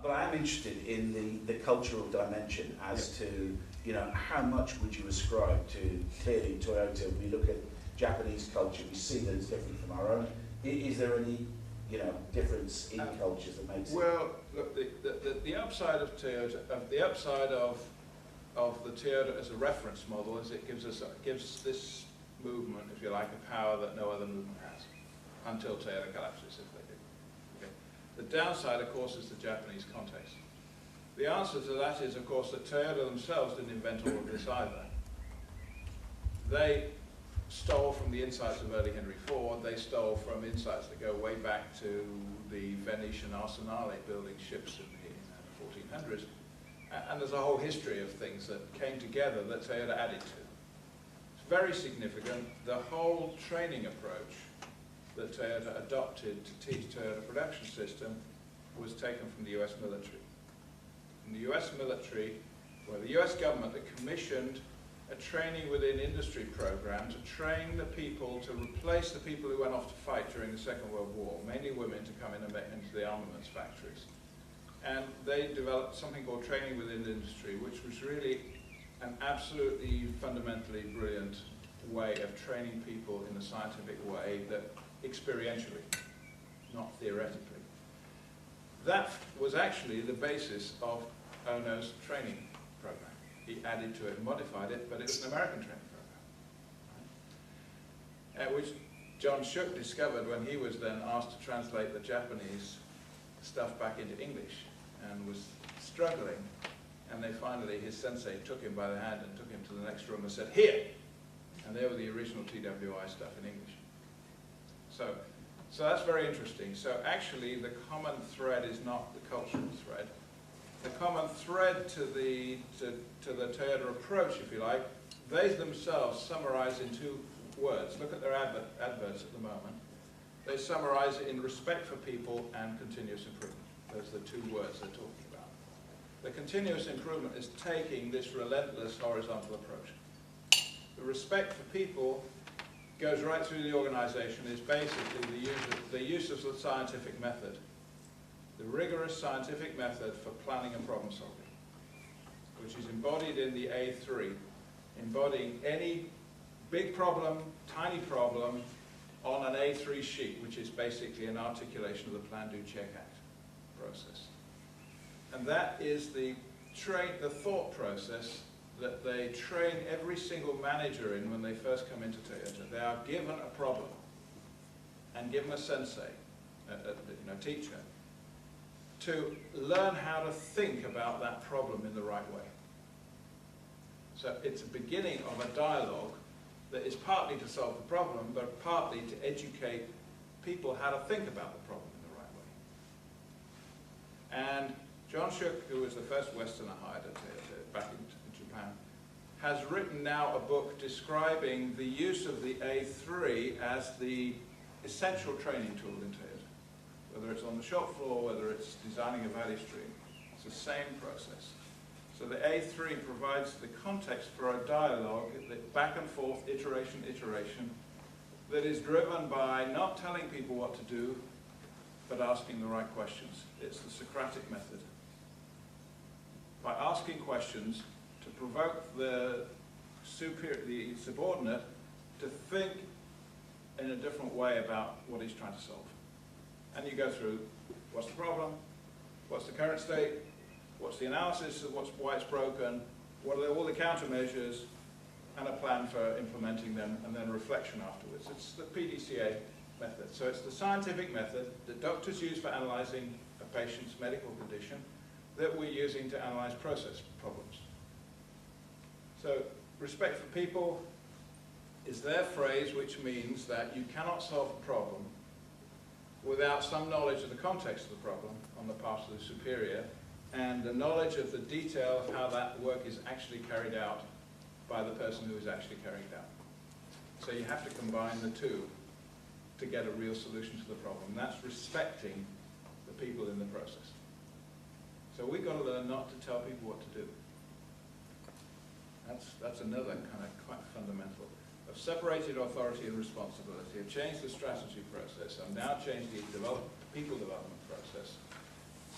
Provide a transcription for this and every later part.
But I am interested in the cultural dimension as to, you know, how much would you ascribe to, clearly, Toyota? We look at Japanese culture, we see that it's different from our own. Is there any, you know, difference in cultures that makes it? Well, look, the upside of Toyota, the upside of the Toyota as a reference model is it gives this movement, if you like, a power that no other movement has, until Toyota collapses, if they do. Okay. The downside, of course, is the Japanese context. The answer to that is, of course, that Toyota themselves didn't invent all of this either. They stole from the insights of early Henry Ford. They stole from insights that go way back to the Venetian Arsenale building ships in the 1400s. And there's a whole history of things that came together that Toyota added to. It's very significant. The whole training approach that Toyota adopted to teach Toyota production system was taken from the US military. In the US military, where the US government had commissioned a training within industry program to train the people to replace the people who went off to fight during the Second World War, mainly women, to come in and into the armaments factories. And they developed something called training within industry, which was really an absolutely fundamentally brilliant way of training people in a scientific way, that experientially, not theoretically. That was actually the basis of Ono's training program. He added to it and modified it, but it was an American training program, which John Shook discovered when he was then asked to translate the Japanese stuff back into English, and was struggling. And they finally, his sensei took him by the hand and took him to the next room and said, "Here!" And there were the original TWI stuff in English. So that's very interesting. So actually the common thread is not the cultural thread. The common thread to the Toyota approach, if you like, they themselves summarize in 2 words. Look at their adverts at the moment. They summarize it in respect for people and continuous improvement. Those are the 2 words they're talking about. The continuous improvement is taking this relentless horizontal approach. The respect for people goes right through the organization, is basically the use of the scientific method. The rigorous scientific method for planning and problem solving, which is embodied in the A3, embodying any big problem, tiny problem, on an A3 sheet, which is basically an articulation of the Plan, Do, Check, Act process. And that is the thought process that they train every single manager in when they first come into Toyota. They are given a problem and given a sensei, a teacher, to learn how to think about that problem in the right way. So it's a beginning of a dialogue that is partly to solve the problem, but partly to educate people how to think about the problem in the right way. And John Shook, who was the first Westerner hired at Toyota back in Japan, has written now a book describing the use of the A3 as the essential training tool in Toyota. Whether it's on the shop floor, whether it's designing a value stream, it's the same process. So the A3 provides the context for a dialogue, the back and forth, iteration, that is driven by not telling people what to do, but asking the right questions. It's the Socratic method. By asking questions to provoke the subordinate to think in a different way about what he's trying to solve. And you go through, what's the problem? What's the current state? What's the analysis of why it's broken? What are all the countermeasures? And a plan for implementing them, and then reflection afterwards. It's the PDCA method. So it's the scientific method that doctors use for analyzing a patient's medical condition that we're using to analyze process problems. So respect for people is their phrase, which means that you cannot solve a problem without some knowledge of the context of the problem on the part of the superior, and the knowledge of the detail of how that work is actually carried out by the person who is actually carrying it out. So you have to combine the 2 to get a real solution to the problem. And that's respecting the people in the process. So we've got to learn not to tell people what to do. That's another kind of quite fundamental. I've separated authority and responsibility. I've changed the strategy process. I've now changed the people development process.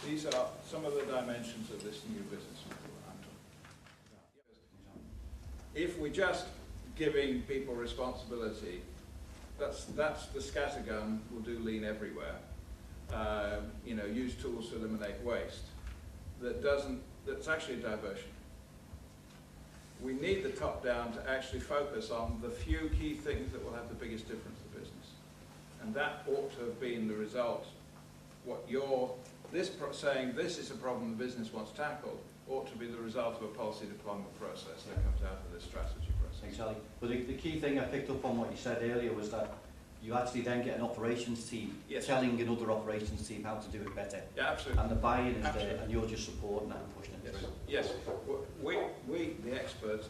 These are some of the dimensions of this new business model that I'm talking about. If we're just giving people responsibility, that's the scattergun, will do lean everywhere. You know, use tools to eliminate waste. That's actually a diversion. We need the top down to actually focus on the few key things that will have the biggest difference to business. And that ought to have been the result. What you're saying this is a problem the business wants tackled ought to be the result of a policy deployment process that comes out of this strategy process. Exactly. But the key thing I picked up on what you said earlier was that you actually then get an operations team telling another operations team how to do it better. Yeah, absolutely. And the buy-in is there, and you're just supporting that and pushing it through. Yes. We, the experts,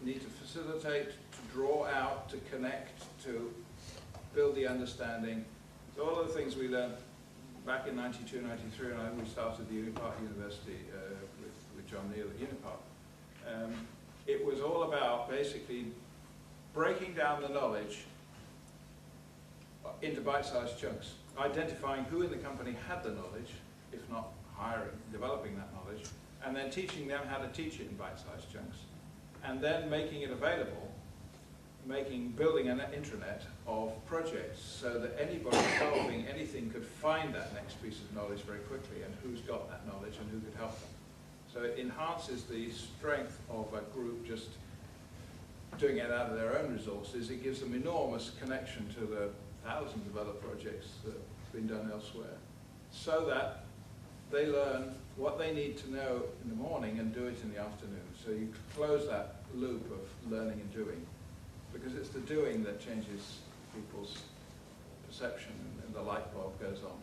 need to facilitate, to draw out, to connect, to build the understanding. So all of the things we learned back in 92, 93, and we started the Unipark University with John Neal at Unipark. It was all about basically breaking down the knowledge into bite-sized chunks, identifying who in the company had the knowledge, if not hiring, developing that knowledge, and then teaching them how to teach it in bite-sized chunks, and then making it available, building an intranet of projects so that anybody developing anything could find that next piece of knowledge very quickly and who's got that knowledge and who could help them. So it enhances the strength of a group just doing it out of their own resources. It gives them enormous connection to the thousands of other projects that have been done elsewhere, so that they learn what they need to know in the morning and do it in the afternoon. So you close that loop of learning and doing, because it's the doing that changes people's perception and the light bulb goes on.